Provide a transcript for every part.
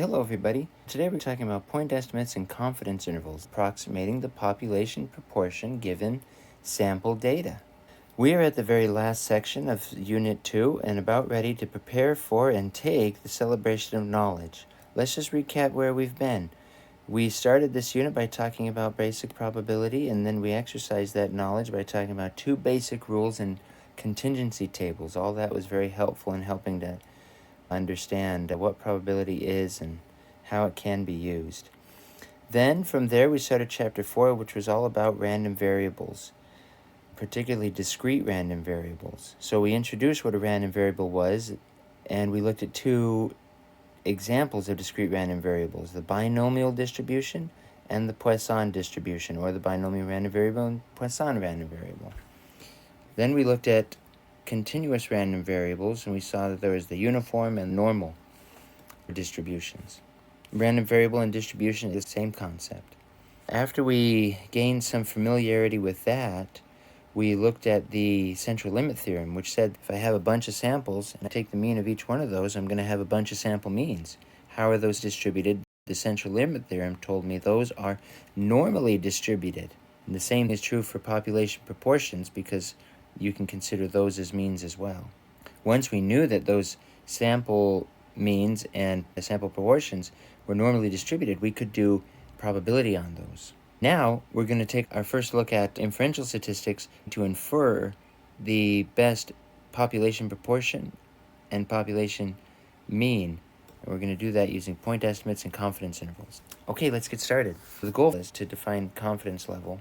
Hello everybody. Today we're talking about point estimates and confidence intervals approximating the population proportion given sample data. We are at the very last section of Unit 2 and about ready to prepare for and take the celebration of knowledge. Let's just recap where we've been. We started this unit by talking about basic probability, and then we exercised that knowledge by talking about two basic rules and contingency tables. All that was very helpful in helping to understand what probability is and how it can be used. Then from there we started Chapter 4, which was all about random variables, particularly discrete random variables. So we introduced what a random variable was, and we looked at two examples of discrete random variables, the binomial distribution and the Poisson distribution, or the binomial random variable and Poisson random variable. Then we looked at continuous random variables, and we saw that there was the uniform and normal distributions. Random variable and distribution is the same concept. After we gained some familiarity with that, we looked at the central limit theorem, which said if I have a bunch of samples and I take the mean of each one of those, I'm going to have a bunch of sample means. How are those distributed? The central limit theorem told me those are normally distributed. And the same is true for population proportions, because you can consider those as means as well. Once we knew that those sample means and sample proportions were normally distributed, we could do probability on those. Now we're going to take our first look at inferential statistics to infer the best population proportion and population mean. And we're going to do that using point estimates and confidence intervals. Okay, let's get started. The goal is to define confidence level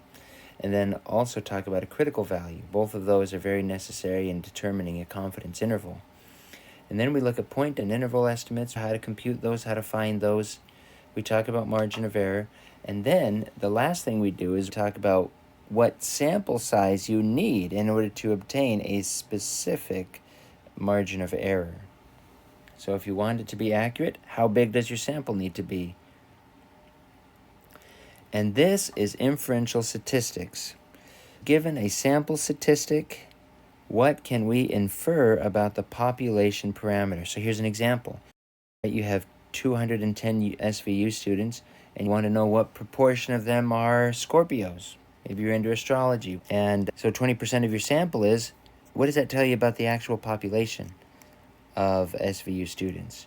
and then also talk about a critical value. Both of those are very necessary in determining a confidence interval. And then we look at point and interval estimates, how to compute those, how to find those. We talk about margin of error. And then the last thing we do is talk about what sample size you need in order to obtain a specific margin of error. So if you want it to be accurate, how big does your sample need to be? And this is inferential statistics. Given a sample statistic, what can we infer about the population parameter? So here's an example. You have 210 SVU students, and you want to know what proportion of them are Scorpios. Maybe you're into astrology. And so 20% of your sample is, what does that tell you about the actual population of SVU students?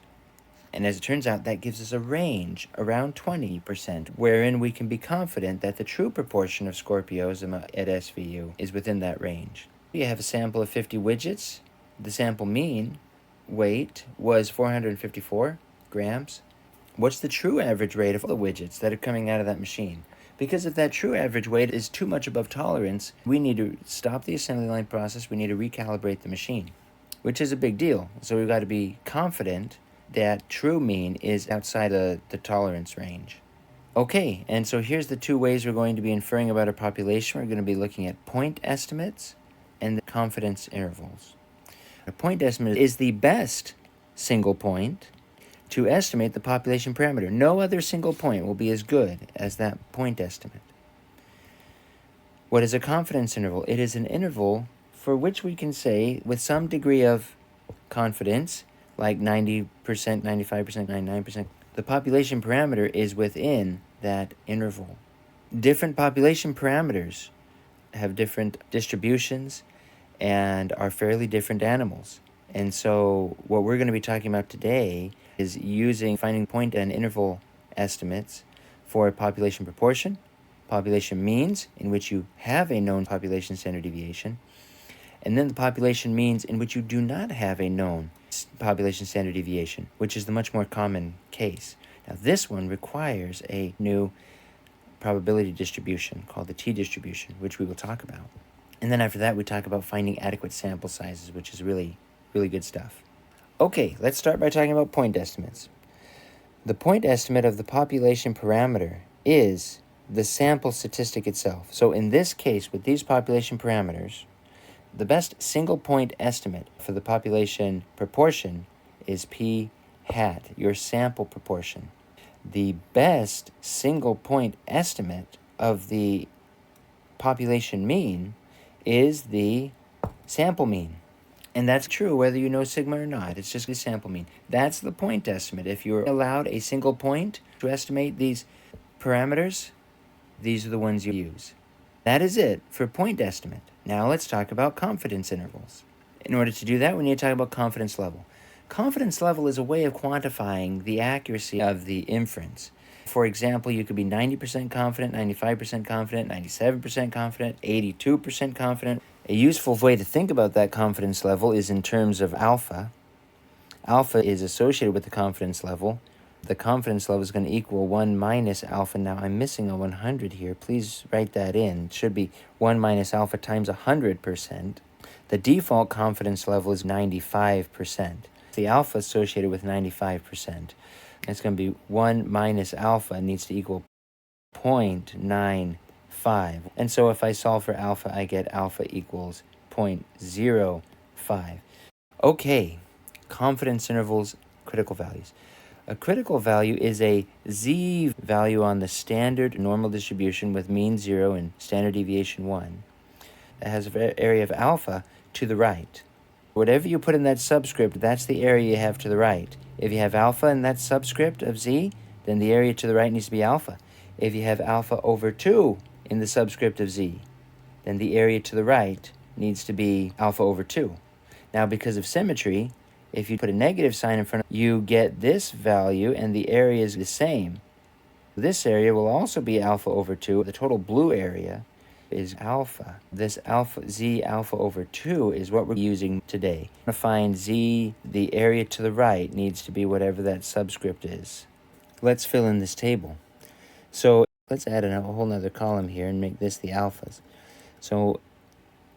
And as it turns out, that gives us a range around 20%, wherein we can be confident that the true proportion of Scorpios at SVU is within that range. You have a sample of 50 widgets. The sample mean weight was 454 grams. What's the true average rate of all the widgets that are coming out of that machine? Because if that true average weight is too much above tolerance, we need to stop the assembly line process. We need to recalibrate the machine, which is a big deal. So we've got to be confident that true mean is outside of the tolerance range. Okay, and so here's the two ways we're going to be inferring about our population. We're going to be looking at point estimates and the confidence intervals. A point estimate is the best single point to estimate the population parameter. No other single point will be as good as that point estimate. What is a confidence interval? It is an interval for which we can say with some degree of confidence, like 90%, 95%, 99%, the population parameter is within that interval. Different population parameters have different distributions and are fairly different animals. And so what we're going to be talking about today is finding point and interval estimates for population proportion, population means, in which you have a known population standard deviation, and then the population means in which you do not have a known population standard deviation, which is the much more common case. Now this one requires a new probability distribution called the t-distribution, which we will talk about. And then after that we talk about finding adequate sample sizes, which is really, really good stuff. Okay, let's start by talking about point estimates. The point estimate of the population parameter is the sample statistic itself. So in this case, with these population parameters, the best single point estimate for the population proportion is p hat, your sample proportion. The best single point estimate of the population mean is the sample mean. And that's true whether you know sigma or not. It's just a sample mean. That's the point estimate. If you're allowed a single point to estimate these parameters, these are the ones you use. That is it for point estimate. Now let's talk about confidence intervals. In order to do that, we need to talk about confidence level. Confidence level is a way of quantifying the accuracy of the inference. For example, you could be 90% confident, 95% confident, 97% confident, 82% confident. A useful way to think about that confidence level is in terms of alpha. Alpha is associated with the confidence level. The confidence level is going to equal 1 minus alpha. Now, I'm missing a 100 here. Please write that in. It should be 1 minus alpha times 100%. The default confidence level is 95%. The alpha associated with 95%. It's going to be 1 minus alpha needs to equal 0.95. And so if I solve for alpha, I get alpha equals 0.05. Okay, confidence intervals, critical values. A critical value is a z value on the standard normal distribution with mean 0 and standard deviation 1. It has an area of alpha to the right. Whatever you put in that subscript, that's the area you have to the right. If you have alpha in that subscript of z, then the area to the right needs to be alpha. If you have alpha over 2 in the subscript of z, then the area to the right needs to be alpha over 2. Now, because of symmetry, if you put a negative sign in front of it, you get this value and the area is the same. This area will also be alpha over 2. The total blue area is alpha. This alpha z alpha over 2 is what we're using today. To find z, the area to the right needs to be whatever that subscript is. Let's fill in this table. So let's add a whole nother column here and make this the alphas. So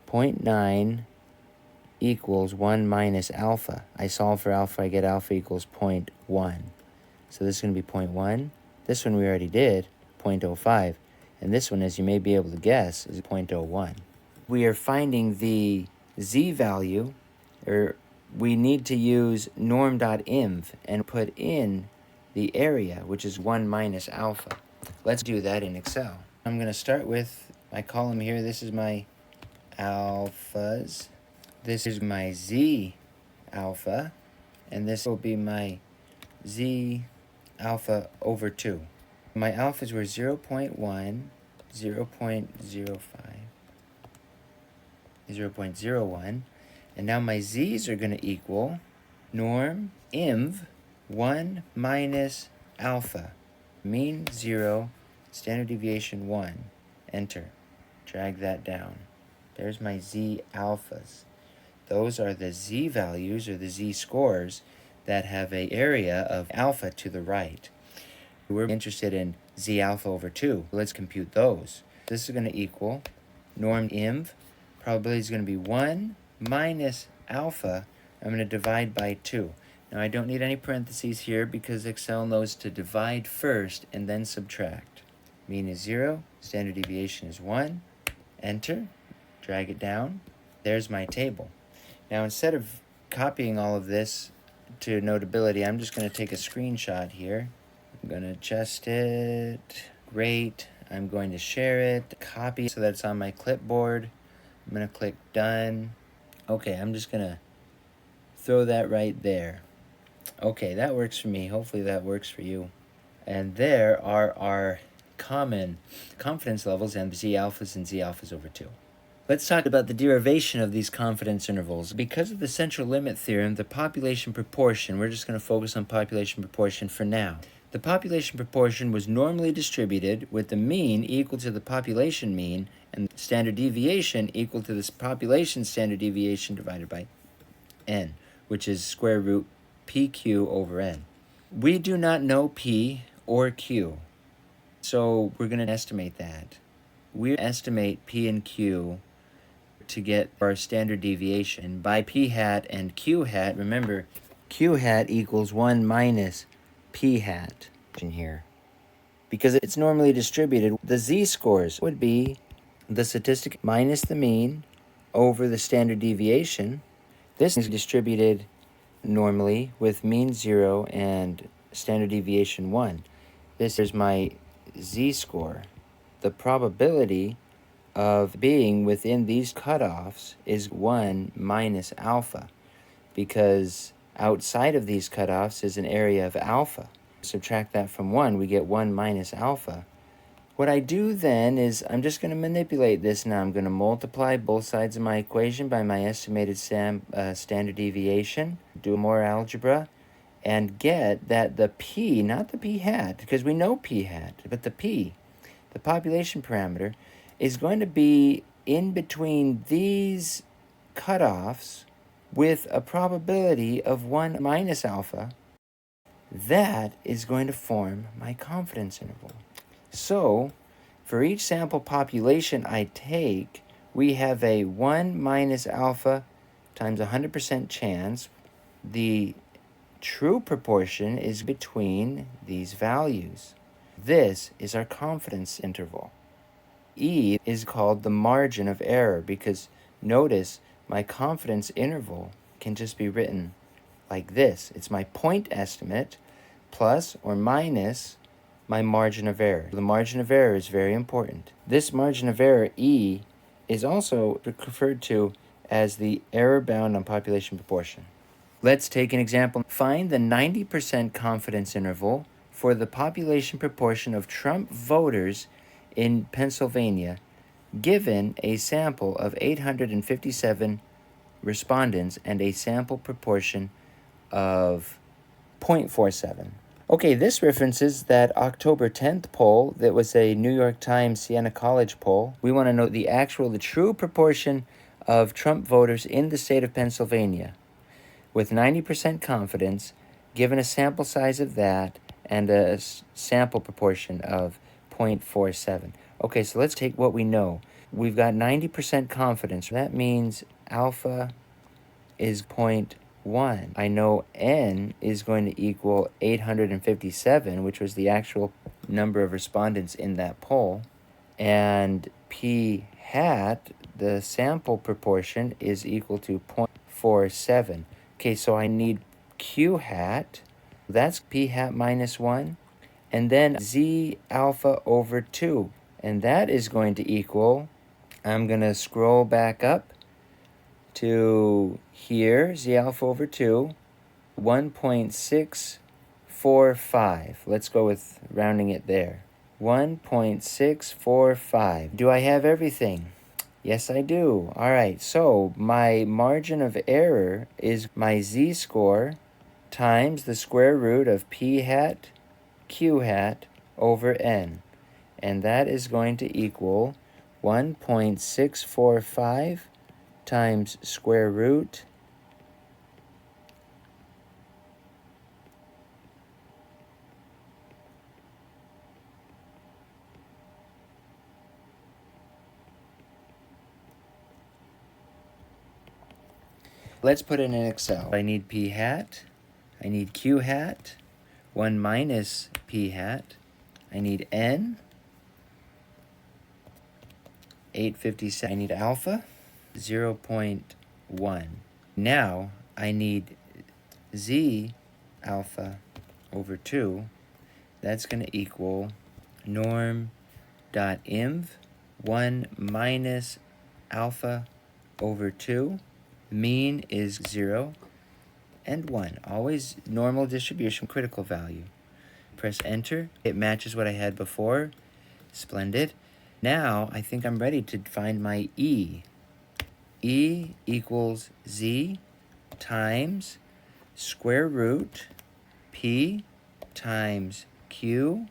0.9 equals 1 minus alpha. I solve for alpha, I get alpha equals 0.1. So this is going to be 0.1. This one we already did, 0.05. And this one, as you may be able to guess, is 0.01. We are finding the z value, or we need to use norm.inv and put in the area, which is 1 minus alpha. Let's do that in Excel. I'm going to start with my column here. This is my alphas. This is my z alpha. And this will be my z alpha over 2. My alphas were 0.1, 0.05, 0.01. And now my z's are going to equal norm inv 1 minus alpha. Mean 0, standard deviation 1. Enter. Drag that down. There's my z alphas. Those are the z values, or the z scores, that have an area of alpha to the right. We're interested in z alpha over 2. Let's compute those. This is going to equal norm inv. Probability is going to be 1 minus alpha. I'm going to divide by 2. Now, I don't need any parentheses here because Excel knows to divide first and then subtract. Mean is 0. Standard deviation is 1. Enter. Drag it down. There's my table. Now, instead of copying all of this to Notability, I'm just going to take a screenshot here. I'm going to adjust it. Great. I'm going to share it. Copy so that's on my clipboard. I'm going to click Done. Okay, I'm just going to throw that right there. Okay, that works for me. Hopefully that works for you. And there are our common confidence levels and z alphas and z alphas over 2. Let's talk about the derivation of these confidence intervals. Because of the central limit theorem, the population proportion, we're just going to focus on population proportion for now. The population proportion was normally distributed with the mean equal to the population mean and standard deviation equal to this population standard deviation divided by n, which is square root PQ over n. We do not know P or Q, so we're going to estimate that. We estimate P and Q to get our standard deviation by P hat and Q hat. Remember, Q hat equals 1 minus P hat in here. Because it's normally distributed, the z-scores would be the statistic minus the mean over the standard deviation. This is distributed normally with mean 0 and standard deviation 1. This is my z-score. The probability of being within these cutoffs is 1 minus alpha, because outside of these cutoffs is an area of alpha. Subtract that from 1, we get 1 minus alpha. What I do then is I'm just going to manipulate this now. I'm going to multiply both sides of my equation by my estimated standard deviation, do more algebra, and get that the p, not the p hat, because we know p hat, but the p, the population parameter, is going to be in between these cutoffs with a probability of 1 minus alpha. That is going to form my confidence interval. So, for each sample population I take, we have a 1 minus alpha times 100% chance. The true proportion is between these values. This is our confidence interval. E is called the margin of error because notice my confidence interval can just be written like this. It's my point estimate plus or minus my margin of error. The margin of error is very important. This margin of error, E, is also referred to as the error bound on population proportion. Let's take an example. Find the 90% confidence interval for the population proportion of Trump voters in Pennsylvania, given a sample of 857 respondents and a sample proportion of 0.47. Okay, this references that October 10th poll that was a New York Times Siena College poll. We want to know the true proportion of Trump voters in the state of Pennsylvania with 90% confidence, given a sample size of that and a sample proportion of 0.47. Okay, so let's take what we know. We've got 90% confidence. That means alpha is 0.1. I know n is going to equal 857, which was the actual number of respondents in that poll. And p hat, the sample proportion, is equal to 0.47. Okay, so I need q hat. That's p hat minus 1. And then z alpha over 2. And that is going to equal, I'm going to scroll back up to here, z alpha over 2, 1.645. Let's go with rounding it there. 1.645. Do I have everything? Yes, I do. All right, so my margin of error is my z-score times the square root of p hat q hat over n. And that is going to equal 1.645 times square root Let's put it in Excel. I need p hat, I need q hat, 1 minus p hat, I need n, 857, I need alpha, 0.1. Now I need z alpha over 2. That's going to equal norm.inv 1 minus alpha over 2. Mean is 0 and 1. Always normal distribution, critical value. Press enter. It matches what I had before. Splendid. Now I think I'm ready to find my E. E equals z times square root p times q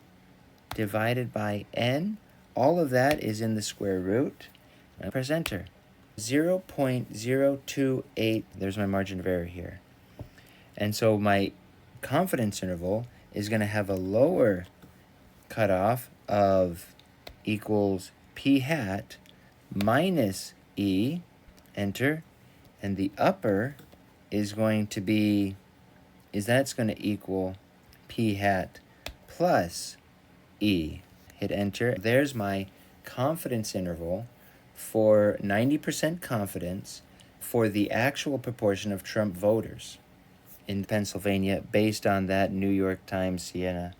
divided by n. All of that is in the square root. Now press enter. 0.028, there's my margin of error here. And so my confidence interval is going to have a lower cutoff of equals p hat minus e, enter, and the upper is going to be, that's going to equal p hat plus e. Hit enter. There's my confidence interval for 90% confidence for the actual proportion of Trump voters in Pennsylvania based on that New York Times Siena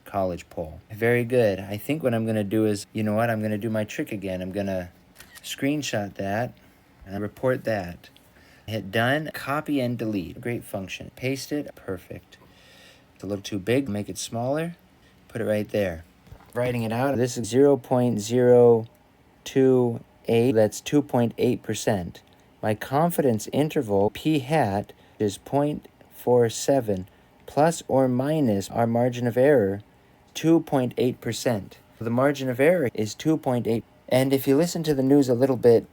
college poll. Very good. I think what I'm going to do is, you know what, I'm going to do my trick again. I'm going to screenshot that and report that. Hit done, copy and delete. Great function. Paste it, perfect. It's a little too big, make it smaller, put it right there. Writing it out, this is 0.028, that's 2.8%. My confidence interval, p hat, is 0.47, plus or minus our margin of error, 2.8%. The margin of error is 2.8. And if you listen to the news a little bit,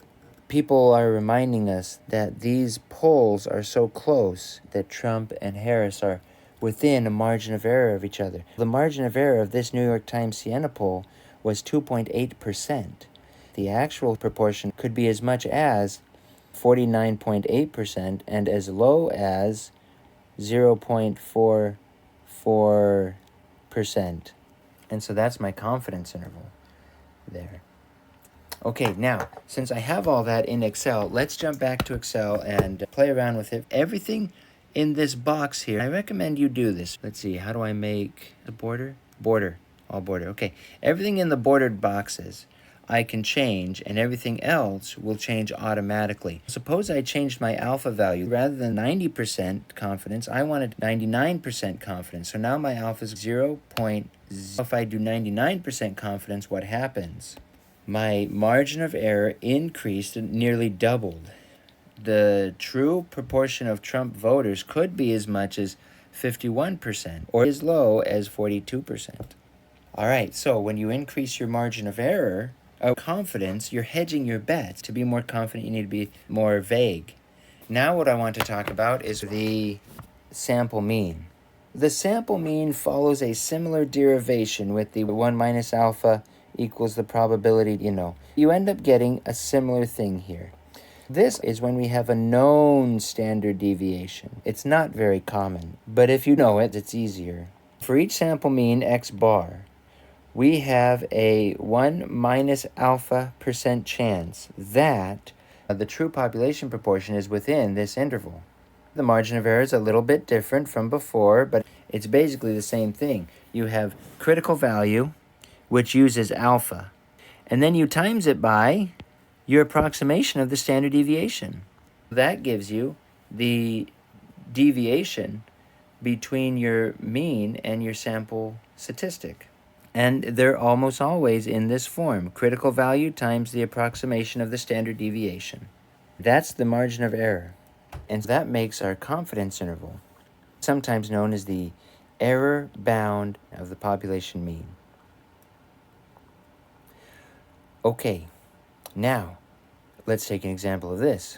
people are reminding us that these polls are so close that Trump and Harris are within a margin of error of each other. The margin of error of this New York Times Siena poll was 2.8%. The actual proportion could be as much as 49.8% and as low as 0.44%. And so that's my confidence interval there. Okay, now, since I have all that in Excel, let's jump back to Excel and play around with it. Everything in this box here, I recommend you do this. Let's see, how do I make a border? Border, all border, okay. Everything in the bordered boxes I can change, and everything else will change automatically. Suppose I changed my alpha value. Rather than 90% confidence, I wanted 99% confidence. So now my alpha is 0.0. If I do 99% confidence, what happens? My margin of error increased and nearly doubled. The true proportion of Trump voters could be as much as 51% or as low as 42%. All right, so when you increase your margin of error, of confidence, you're hedging your bets. To be more confident, you need to be more vague. Now what I want to talk about is the sample mean. The sample mean follows a similar derivation with the 1 minus alpha equals the probability, You end up getting a similar thing here. This is when we have a known standard deviation. It's not very common, but if you know it, it's easier. For each sample mean, x bar, we have a 1 minus alpha % chance that the true population proportion is within this interval. The margin of error is a little bit different from before, but it's basically the same thing. You have critical value, which uses alpha, and then you times it by your approximation of the standard deviation. That gives you the deviation between your mean and your sample statistic. And they're almost always in this form, critical value times the approximation of the standard deviation. That's the margin of error. And that makes our confidence interval, sometimes known as the error bound of the population mean. Okay, now let's take an example of this.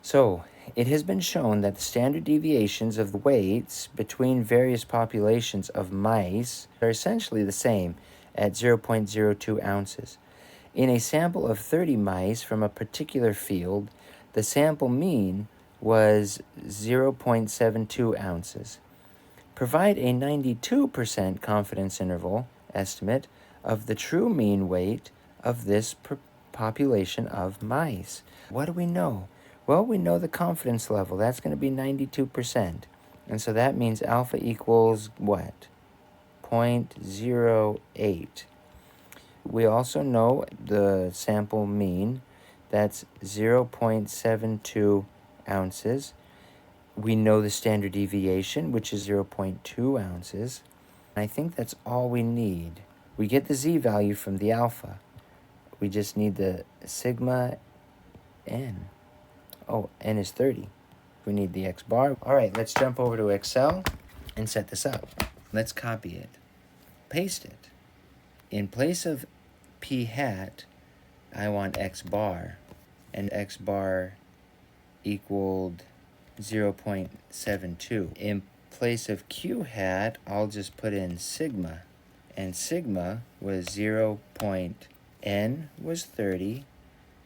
So, it has been shown that the standard deviations of the weights between various populations of mice are essentially the same at 0.02 ounces. In a sample of 30 mice from a particular field, the sample mean was 0.72 ounces. Provide a 92% confidence interval estimate of the true mean weight of this population of mice. What do we know? Well, we know the confidence level. That's going to be 92%. And so that means alpha equals what? 0.08. We also know the sample mean. That's 0.72 ounces. We know the standard deviation, which is 0.2 ounces. I think that's all we need. We get the z value from the alpha. We just need the sigma n. Oh, n is 30. We need the x bar. All right, let's jump over to Excel and set this up. Let's copy it. Paste it. In place of p hat, I want x bar. And x bar equaled 0.72. In place of q hat, I'll just put in sigma. And sigma was n was 30,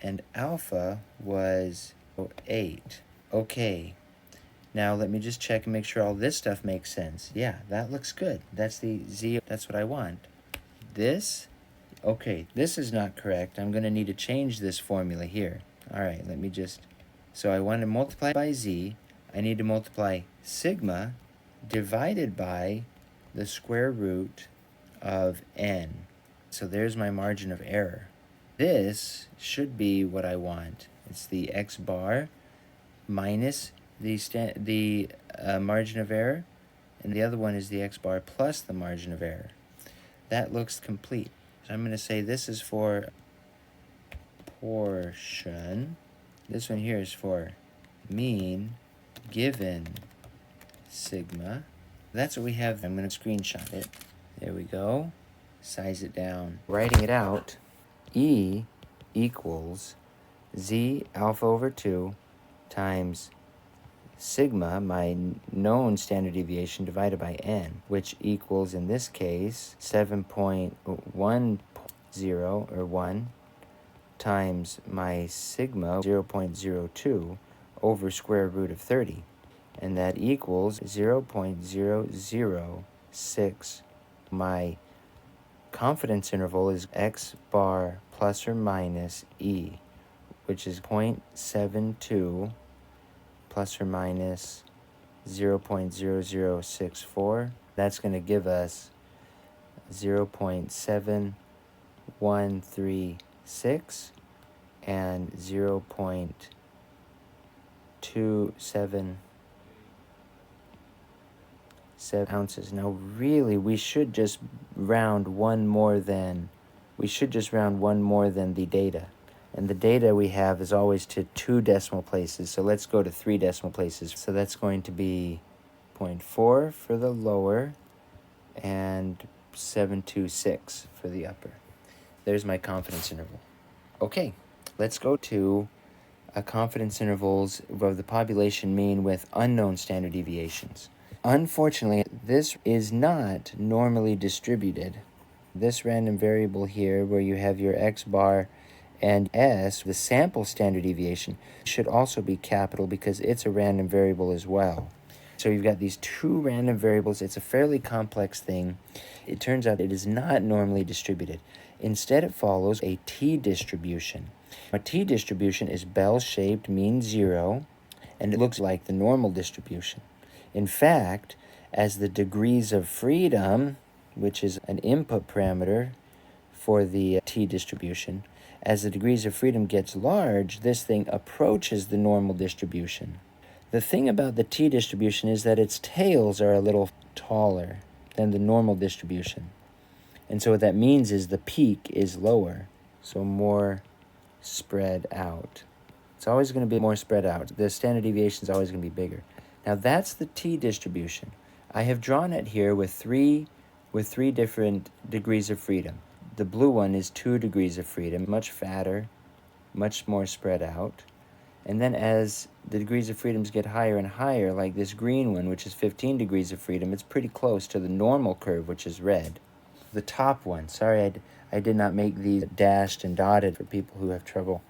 and alpha was 8. Okay, now let me just check and make sure all this stuff makes sense. Yeah, that looks good. That's the z, that's what I want. This, okay, this is not correct. I'm going to need to change this formula here. All right, let me just, so I want to multiply by z. I need to multiply sigma divided by the square root of n. So there's my margin of error. This should be what I want. It's the x bar minus the margin of error, and the other one is the x bar plus the margin of error. That looks complete. So I'm going to say this is for portion. This one here is for mean given sigma. That's what we have. I'm going to screenshot it. There we go. Size it down. Writing it out, E equals z alpha over 2 times sigma, my known standard deviation, divided by n, which equals, in this case, 7.10 or 1 times my sigma, 0.02, over square root of 30. And that equals 0.006. My confidence interval is x bar plus or minus e, which is 0.72 plus or minus 0.0064. That's going to give us 0.7136 and 0.277 ounces. Now really we should just round one more than the data. And the data we have is always to 2 decimal places, so let's go to 3 decimal places. So that's going to be 0.4 for the lower and 726 for the upper. There's my confidence interval. Okay, let's go to confidence intervals of the population mean with unknown standard deviations. Unfortunately, this is not normally distributed. This random variable here, where you have your x bar and s, the sample standard deviation, should also be capital because it's a random variable as well. So you've got these 2 random variables. It's a fairly complex thing. It turns out it is not normally distributed. Instead, it follows a t-distribution. A t-distribution is bell-shaped, mean 0, and it looks like the normal distribution. In fact, as the degrees of freedom, which is an input parameter for the t-distribution, as the degrees of freedom gets large, this thing approaches the normal distribution. The thing about the t-distribution is that its tails are a little taller than the normal distribution. And so what that means is the peak is lower, so more spread out. It's always going to be more spread out. The standard deviation is always going to be bigger. Now that's the t-distribution. I have drawn it here with three different degrees of freedom. The blue one is 2 degrees of freedom, much fatter, much more spread out. And then as the degrees of freedoms get higher and higher, like this green one, which is 15 degrees of freedom, it's pretty close to the normal curve, which is red. The top one, sorry I did not make these dashed and dotted for people who have trouble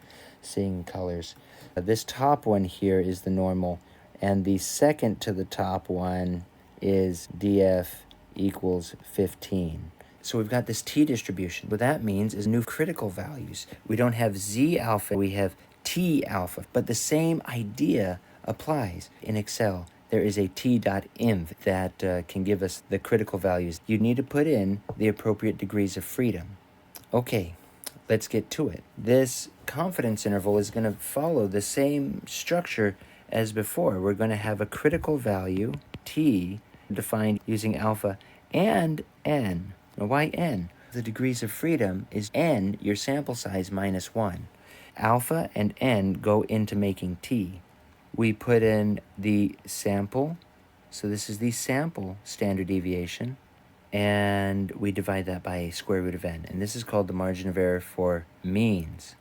seeing colors. This top one here is the normal, and the second to the top one is df equals 15. So we've got this t-distribution. What that means is new critical values. We don't have z alpha, we have t alpha, but the same idea applies. In Excel, there is a t.inv that can give us the critical values. You need to put in the appropriate degrees of freedom. Okay, let's get to it. This confidence interval is going to follow the same structure as before. We're going to have a critical value, t, defined using alpha and n. Now, why n? The degrees of freedom is n, your sample size, minus 1. Alpha and n go into making t. We put in the sample, so this is the sample standard deviation, and we divide that by square root of n, and this is called the margin of error for means.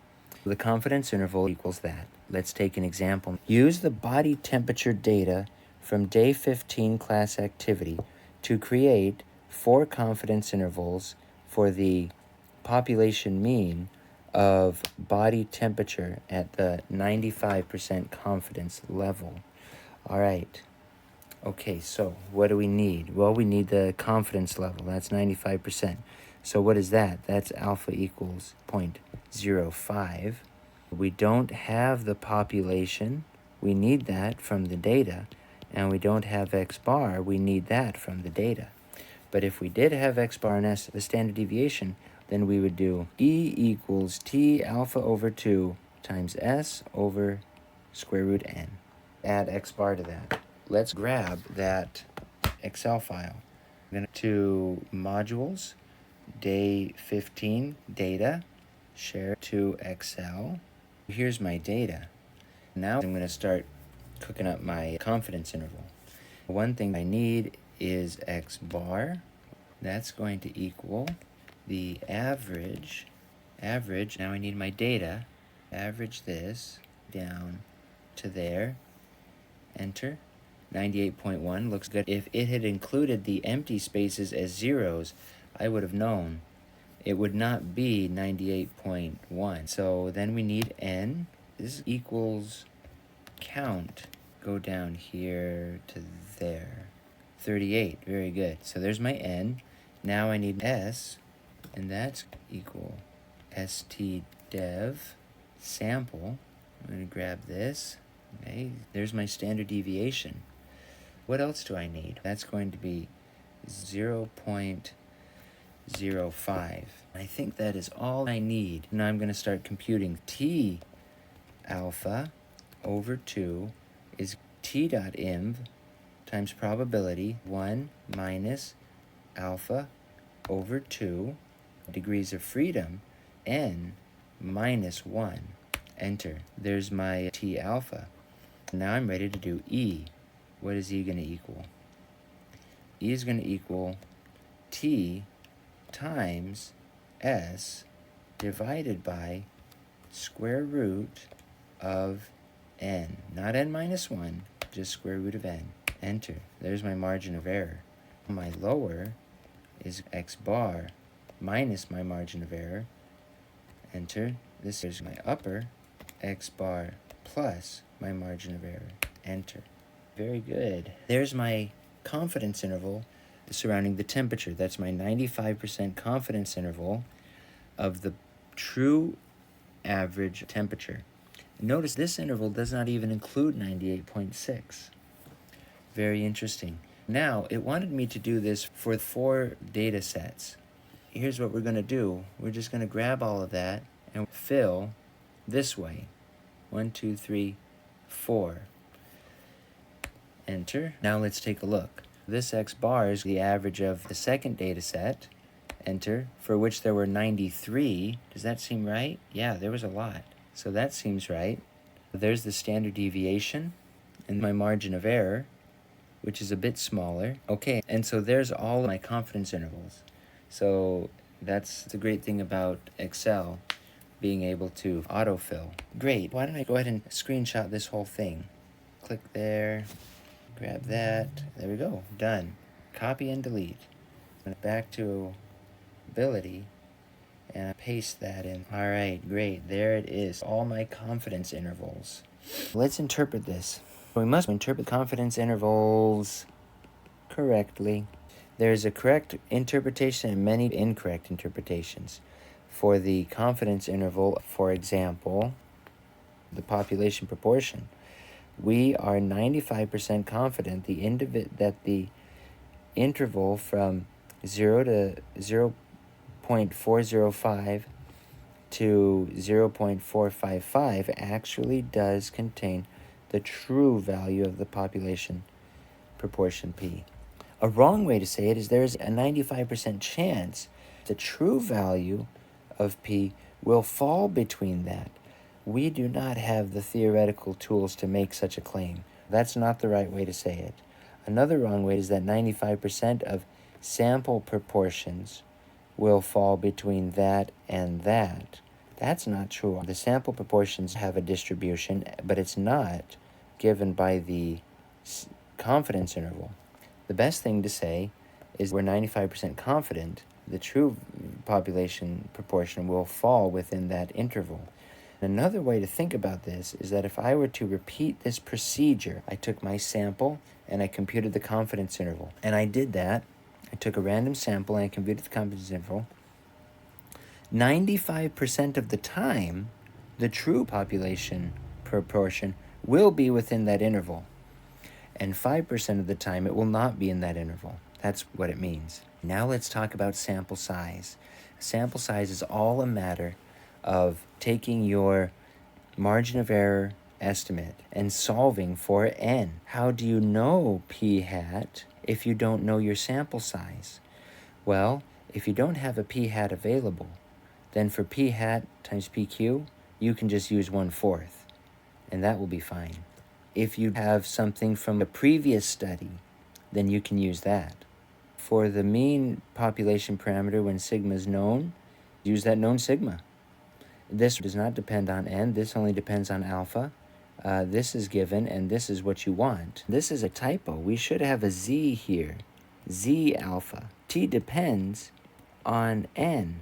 The confidence interval equals that. Let's take an example. Use the body temperature data from day 15 class activity to create 4 confidence intervals for the population mean of body temperature at the 95% confidence level. All right. Okay, so what do we need? Well, we need the confidence level. That's 95%. So what is that? That's alpha equals 0.05. We don't have the population. We need that from the data. And we don't have x bar. We need that from the data. But if we did have x bar and s, the standard deviation, then we would do E equals T alpha over 2 times S over square root n. Add x bar to that. Let's grab that Excel file. I'm going to modules, day 15, data, share to Excel. Here's my data. Now I'm going to start cooking up my confidence interval. One thing I need is x bar. That's going to equal the average. Now I need my data. Average this down to there. Enter. 98.1 looks good. If it had included the empty spaces as zeros, I would have known it would not be 98.1. So then we need n. This equals count. Go down here to there. 38. Very good. So there's my n. Now I need s, and that's equal stdev sample. I'm going to grab this. Okay, there's my standard deviation. What else do I need? That's going to be 0.05. I think that is all I need. Now I'm going to start computing t alpha over 2 is t dot inv times probability 1 minus alpha over 2 degrees of freedom n minus 1. Enter. There's my t alpha. Now I'm ready to do E. What is E going to equal? E is going to equal T times S divided by square root of n. Not n minus 1, just square root of n. Enter. There's my margin of error. My lower is x bar minus my margin of error. Enter. This is my upper, x bar plus my margin of error. Enter. Very good. There's my confidence interval surrounding the temperature. That's my 95% confidence interval of the true average temperature. Notice this interval does not even include 98.6. Very interesting. Now, it wanted me to do this for 4 data sets. Here's what we're going to do. We're just going to grab all of that and fill this way. 1, 2, 3, 4. Enter. Now let's take a look. This x bar is the average of the second data set. Enter. For which there were 93. Does that seem right? Yeah, there was a lot. So that seems right. There's the standard deviation and my margin of error, which is a bit smaller. Okay, and so there's all my confidence intervals. So that's the great thing about Excel, being able to autofill. Great. Why don't I go ahead and screenshot this whole thing? Click there, grab that. There we go. Done. Copy and delete. Back to ability and paste that in. All right, great. There it is. All my confidence intervals. Let's interpret this. We must interpret confidence intervals correctly. There's a correct interpretation and many incorrect interpretations. For the confidence interval, for example, the population proportion, we are 95% confident that the interval from 0 to 0.405 to 0.455 actually does contain the true value of the population proportion P. A wrong way to say it is there's a 95% chance the true value of P will fall between that. We do not have the theoretical tools to make such a claim. That's not the right way to say it. Another wrong way is that 95% of sample proportions will fall between that and that. That's not true. The sample proportions have a distribution, but it's not given by the confidence interval. The best thing to say is we're 95% confident the true population proportion will fall within that interval. Another way to think about this is that if I were to repeat this procedure, I took my sample and I computed the confidence interval. And I did that. I took a random sample and I computed the confidence interval. 95% of the time, the true population proportion will be within that interval. And 5% of the time, it will not be in that interval. That's what it means. Now let's talk about sample size. Sample size is all a matter of taking your margin of error estimate and solving for n. How do you know p hat if you don't know your sample size? Well, if you don't have a p hat available, then for p hat times pq, you can just use 1/4, and that will be fine. If you have something from a previous study, then you can use that. For the mean population parameter, when sigma is known, use that known sigma. This does not depend on n, this only depends on alpha. This is given, and this is what you want. This is a typo. We should have a z here, z alpha. T depends on n,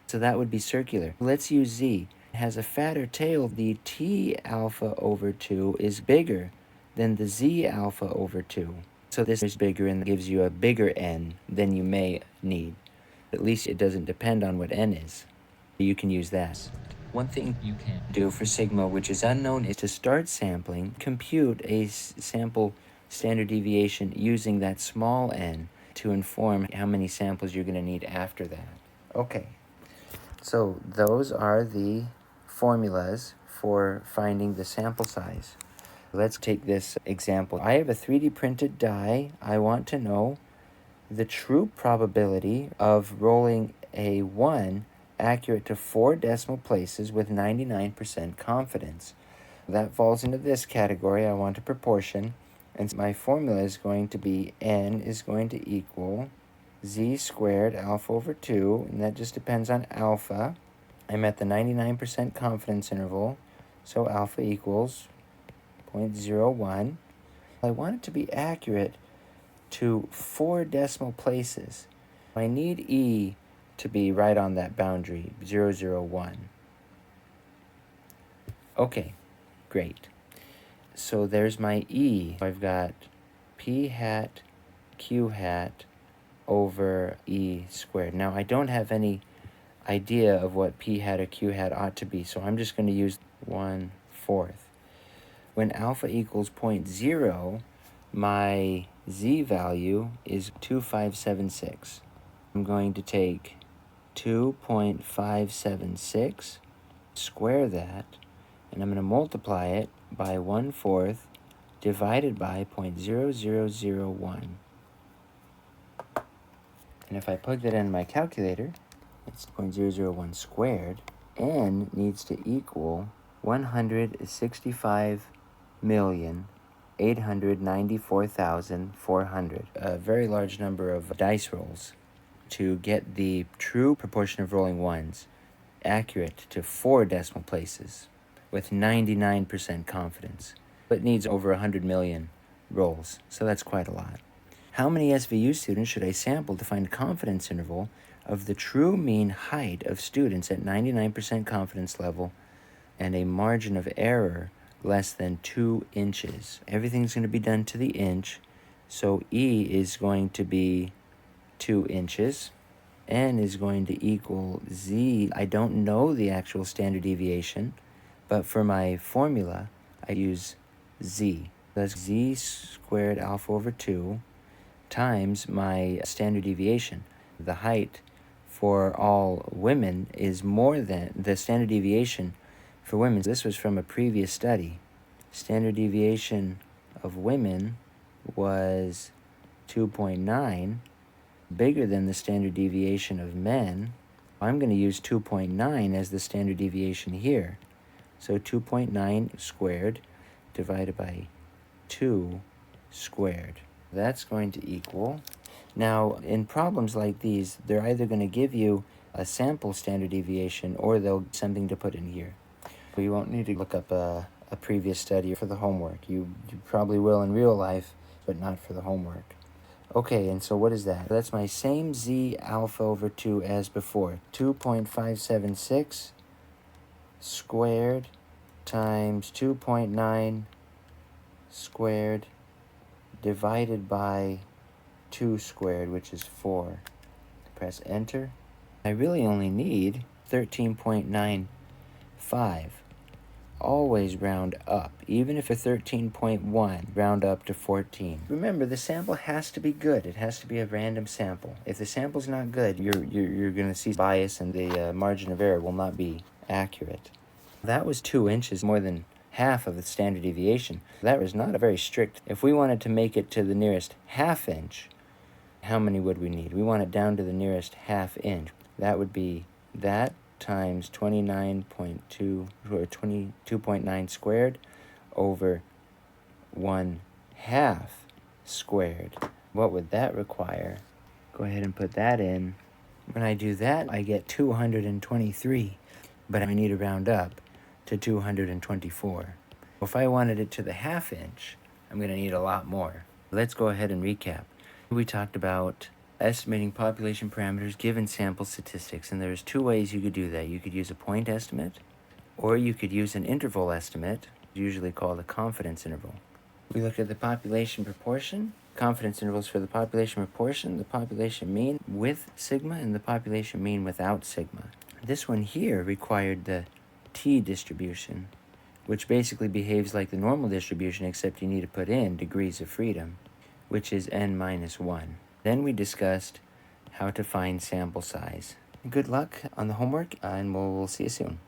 so that would be circular. Let's use z. It has a fatter tail. The t alpha over 2 is bigger than the z alpha over 2. So this is bigger and gives you a bigger n than you may need. At least it doesn't depend on what n is. You can use that. One thing you can do for sigma, which is unknown, is to start sampling, compute a sample standard deviation using that small n to inform how many samples you're going to need after that. Okay, so those are the formulas for finding the sample size. Let's take this example. I have a 3D printed die. I want to know the true probability of rolling a 1 accurate to 4 decimal places with 99% confidence. That falls into this category. I want a proportion, and my formula is going to be n is going to equal z squared alpha over 2, and that just depends on alpha. I'm at the 99% confidence interval, so alpha equals 0.01. I want it to be accurate to 4 decimal places. I need e to be right on that boundary, 001. Okay, great. So there's my e. I've got p hat q hat over e squared. Now I don't have any idea of what p hat or q hat ought to be, so I'm just going to use 1/4. When alpha equals 0.0, my z value is 2576. I'm going to take 2.576, square that, and I'm going to multiply it by 1/4 divided by 0.0001. And if I plug that in my calculator, it's 0.001 squared. N needs to equal 165,894,400. A very large number of dice rolls to get the true proportion of rolling ones accurate to 4 decimal places with 99% confidence. But it needs over 100 million rolls, so that's quite a lot. How many SVU students should I sample to find confidence interval of the true mean height of students at 99% confidence level and a margin of error less than 2 inches? Everything's going to be done to the inch, so E is going to be 2 inches. N is going to equal Z. I don't know the actual standard deviation, but for my formula, I use Z. That's Z squared alpha over 2 times my standard deviation. The height for all women is more than the standard deviation for women. This was from a previous study. Standard deviation of women was 2.9, bigger than the standard deviation of men. I'm going to use 2.9 as the standard deviation here. So 2.9 squared divided by 2 squared. That's going to equal. Now, in problems like these, they're either going to give you a sample standard deviation or they'll something to put in here. You won't need to look up a previous study for the homework. You probably will in real life, but not for the homework. Okay, and so what is that? That's my same z alpha over 2 as before. 2.576 squared times 2.9 squared divided by 2 squared, which is 4. Press enter. I really only need 13.95. always round up. Even if a 13.1, round up to 14. Remember, the sample has to be good. It has to be a random sample. If the sample's not good, you're going to see bias, and the margin of error will not be accurate. That was 2 inches, more than half of the standard deviation. That was not a very strict. If we wanted to make it to the nearest half inch, how many would we need? We want it down to the nearest half inch. That would be that times 29.2 or 22.9 squared over 1/2 squared. What would that require? Go ahead and put that in. When I do that, I get 223, but I need to round up to 224. If I wanted it to the half inch, I'm going to need a lot more. Let's go ahead and recap. We talked about estimating population parameters given sample statistics, and there's 2 ways you could do that. You could use a point estimate, or you could use an interval estimate, usually called a confidence interval. We looked at the population proportion, confidence intervals for the population proportion, the population mean with sigma, and the population mean without sigma. This one here required the t distribution, which basically behaves like the normal distribution, except you need to put in degrees of freedom, which is n minus 1. Then we discussed how to find sample size. Good luck on the homework, and we'll see you soon.